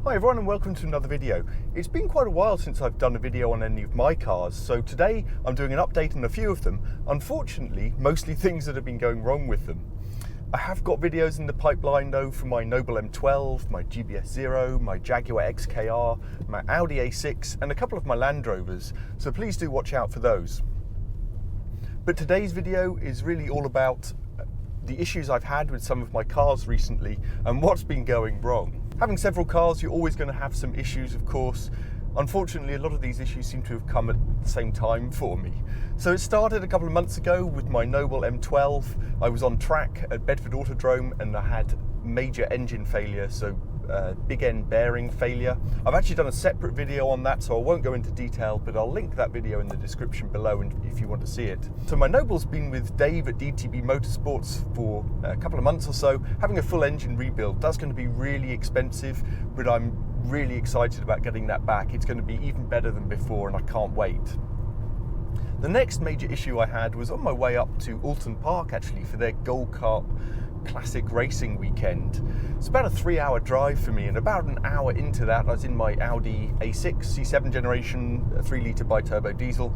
Hi everyone and welcome to another video. It's been quite a while since I've done a video on any of my cars, so today I'm doing an update on a few of them. Unfortunately, mostly things that have been going wrong with them. I have got videos in the pipeline though for my Noble M12, my GBS Zero, my Jaguar XKR, my Audi A6 and a couple of my Land Rovers, so please do watch out for those. But today's video is really all about the issues I've had with some of my cars recently and what's been going wrong. Having several cars, you're always going to have some issues, of course. Unfortunately, a lot of these issues seem to have come at the same time for me. So it started a couple of months ago with my Noble M12. I was on track at Bedford Autodrome and I had major engine failure, so big end bearing failure. I've actually done a separate video on that, so I won't go into detail, but I'll link that video in the description below if you want to see it. So my Noble's been with Dave at DTB Motorsports for a couple of months or so, having a full engine rebuild. That's going to be really expensive, but I'm really excited about getting that back. It's going to be even better than before and I can't wait. The next major issue I had was on my way up to Alton Park actually for their Gold Carp Classic racing weekend. It's about a 3-hour drive for me, and about an hour into that I was in my Audi A6 C7 generation 3-litre biturbo diesel,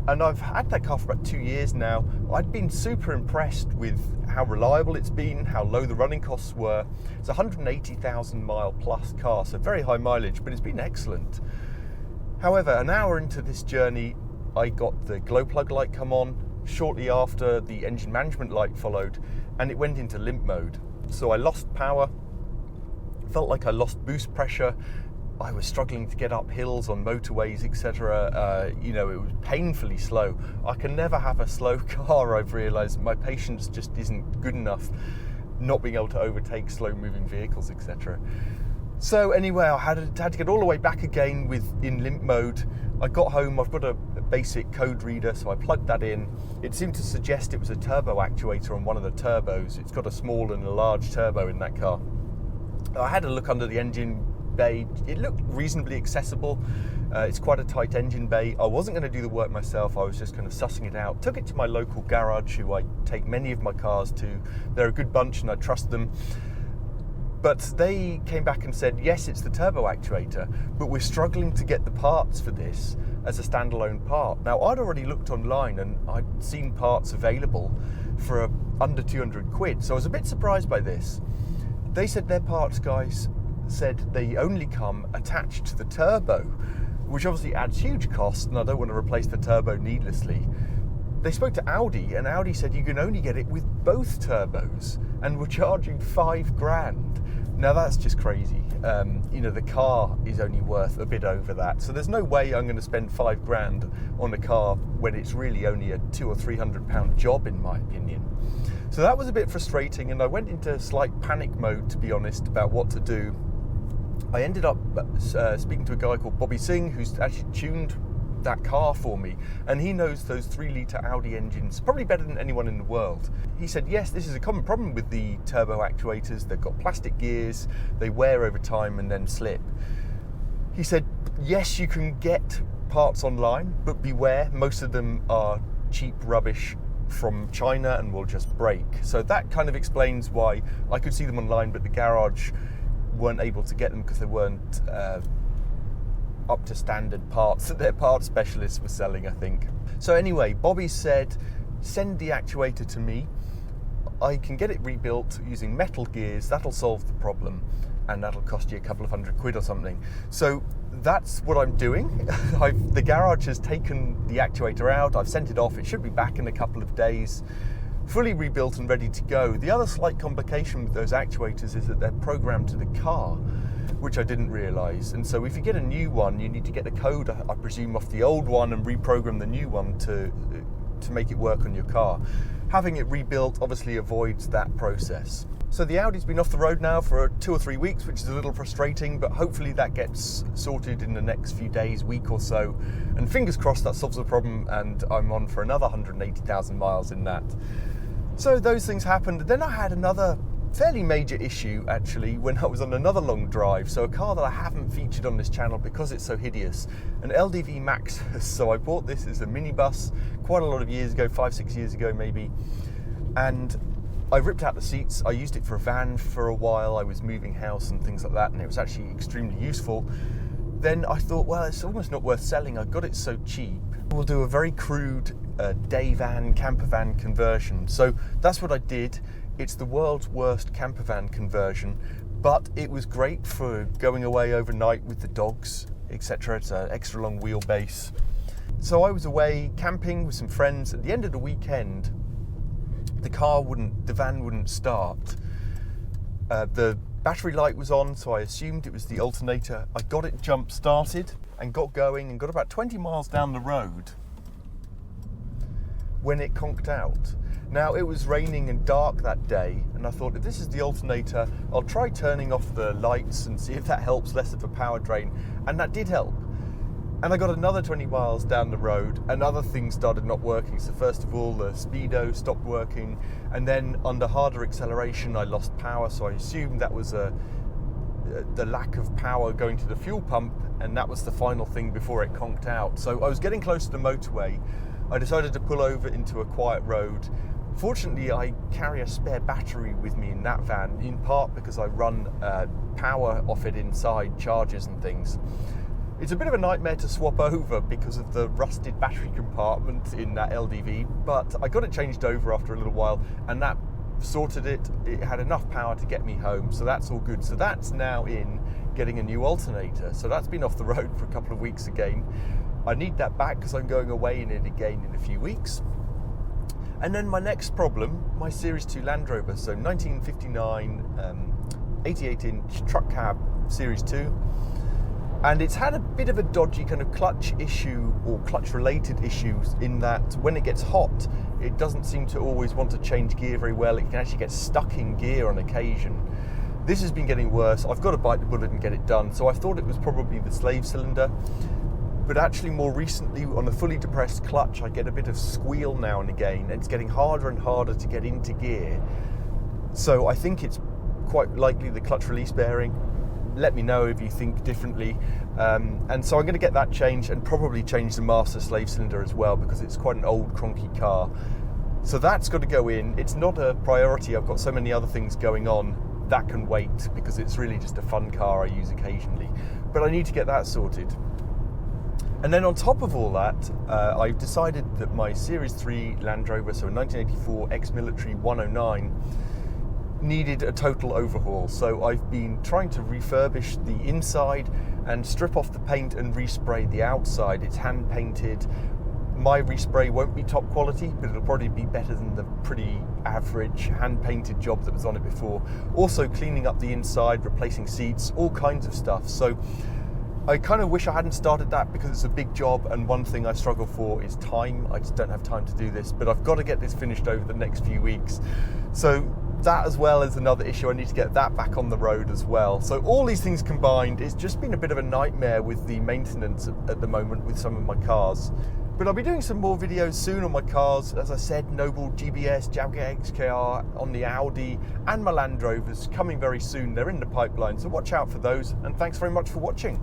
and I've had that car for about 2 years now. I'd been super impressed with how reliable it's been, how low the running costs were. It's a 180,000 mile plus car, so very high mileage, but it's been excellent. However, an hour into this journey I got the glow plug light come on. Shortly after, the engine management light followed and it went into limp mode. So I lost power, felt like I lost boost pressure. I was struggling to get up hills on motorways, etc. It was painfully slow. I can never have a slow car, I've realised. My patience just isn't good enough, not being able to overtake slow moving vehicles, etc. So anyway, I had to get all the way back again in limp mode. I got home, I've got a basic code reader, so I plugged that in. It seemed to suggest it was a turbo actuator on one of the turbos. It's got a small and a large turbo in that car. I had a look under the engine bay. It looked reasonably accessible. It's quite a tight engine bay. I wasn't going to do the work myself, I was just kind of sussing it out. Took it to my local garage, who I take many of my cars to. They're a good bunch and I trust them. But they came back and said, yes, it's the turbo actuator, but we're struggling to get the parts for this as a standalone part. Now, I'd already looked online and I'd seen parts available for under 200 quid, so I was a bit surprised by this. They said their parts guys said they only come attached to the turbo, which obviously adds huge cost, and I don't want to replace the turbo needlessly. They spoke to Audi, and Audi said you can only get it with both turbos, and we're charging $5,000. Now that's just crazy. The car is only worth a bit over that, so there's no way I'm going to spend $5,000 on a car when it's really only a £200 or £300 job, in my opinion. So that was a bit frustrating, and I went into slight panic mode, to be honest, about what to do. I ended up speaking to a guy called Bobby Singh, who's actually tuned that car for me, and he knows those 3-litre Audi engines probably better than anyone in the world. He said, yes, this is a common problem with the turbo actuators. They've got plastic gears, they wear over time and then slip. He said, yes, you can get parts online, but beware, most of them are cheap rubbish from China and will just break. So that kind of explains why I could see them online, but the garage weren't able to get them because they weren't up to standard parts that their parts specialists were selling, I think. So anyway, Bobby said, send the actuator to me. I can get it rebuilt using metal gears. That'll solve the problem, and that'll cost you a couple of £100 or something. So that's what I'm doing. The garage has taken the actuator out. I've sent it off. It should be back in a couple of days, fully rebuilt and ready to go. The other slight complication with those actuators is that they're programmed to the car, which I didn't realise. And so if you get a new one, you need to get the code, I presume, off the old one and reprogram the new one to make it work on your car. Having it rebuilt obviously avoids that process. So the Audi's been off the road now for 2 or 3 weeks, which is a little frustrating, but hopefully that gets sorted in the next few days, week or so. And fingers crossed that solves the problem and I'm on for another 180,000 miles in that. So those things happened. Then I had another fairly major issue actually when I was on another long drive. So a car that I haven't featured on this channel because it's so hideous, an LDV Maxus. So I bought this as a minibus quite a lot of years ago, 5-6 years ago maybe, and I ripped out the seats. I used it for a van for a while. I was moving house and things like that, and it was actually extremely useful. Then I thought, well, it's almost not worth selling. I got it so cheap. We'll do a very crude day van, camper van conversion. So that's what I did. It's the world's worst camper van conversion, but it was great for going away overnight with the dogs, etc. It's an extra long wheelbase. So I was away camping with some friends. At the end of the weekend, the van wouldn't start. The battery light was on, so I assumed it was the alternator. I got it jump started and got going and got about 20 miles down the road when it conked out. Now, it was raining and dark that day, and I thought, if this is the alternator, I'll try turning off the lights and see if that helps, less of a power drain. And that did help. And I got another 20 miles down the road and other things started not working. So first of all, the speedo stopped working, and then under harder acceleration, I lost power. So I assumed that was the lack of power going to the fuel pump, and that was the final thing before it conked out. So I was getting close to the motorway. I decided to pull over into a quiet road. Fortunately, I carry a spare battery with me in that van, in part because I run power off it inside, chargers and things. It's a bit of a nightmare to swap over because of the rusted battery compartment in that LDV, but I got it changed over after a little while, and that sorted it. It had enough power to get me home, so that's all good. So that's now in getting a new alternator. So that's been off the road for a couple of weeks again. I need that back because I'm going away in it again in a few weeks. And then my next problem, my Series 2 Land Rover, so 1959 88-inch truck cab Series 2. And it's had a bit of a dodgy kind of clutch issue, or clutch related issues, in that when it gets hot, it doesn't seem to always want to change gear very well. It can actually get stuck in gear on occasion. This has been getting worse. I've got to bite the bullet and get it done. So I thought it was probably the slave cylinder, but actually more recently on a fully depressed clutch, I get a bit of squeal now and again, and it's getting harder and harder to get into gear. So I think it's quite likely the clutch release bearing. Let me know if you think differently. And so I'm going to get that changed, and probably change the master slave cylinder as well, because it's quite an old cronky car. So that's got to go in. It's not a priority. I've got so many other things going on. That can wait, because it's really just a fun car I use occasionally. But I need to get that sorted. And then on top of all that, I've decided that my Series 3 Land Rover, so a 1984 ex-military 109, needed a total overhaul. So I've been trying to refurbish the inside and strip off the paint and respray the outside. It's hand painted. My respray won't be top quality, but it'll probably be better than the pretty average hand painted job that was on it before. Also cleaning up the inside, replacing seats, all kinds of stuff. So I kind of wish I hadn't started that, because it's a big job, and one thing I struggle for is time. I just don't have time to do this, but I've got to get this finished over the next few weeks. So that as well is another issue. I need to get that back on the road as well. So all these things combined, it's just been a bit of a nightmare with the maintenance at the moment with some of my cars. But I'll be doing some more videos soon on my cars. As I said, Noble GBS, Jaguar XKR, on the Audi, and my Land Rovers coming very soon. They're in the pipeline, so watch out for those, and thanks very much for watching.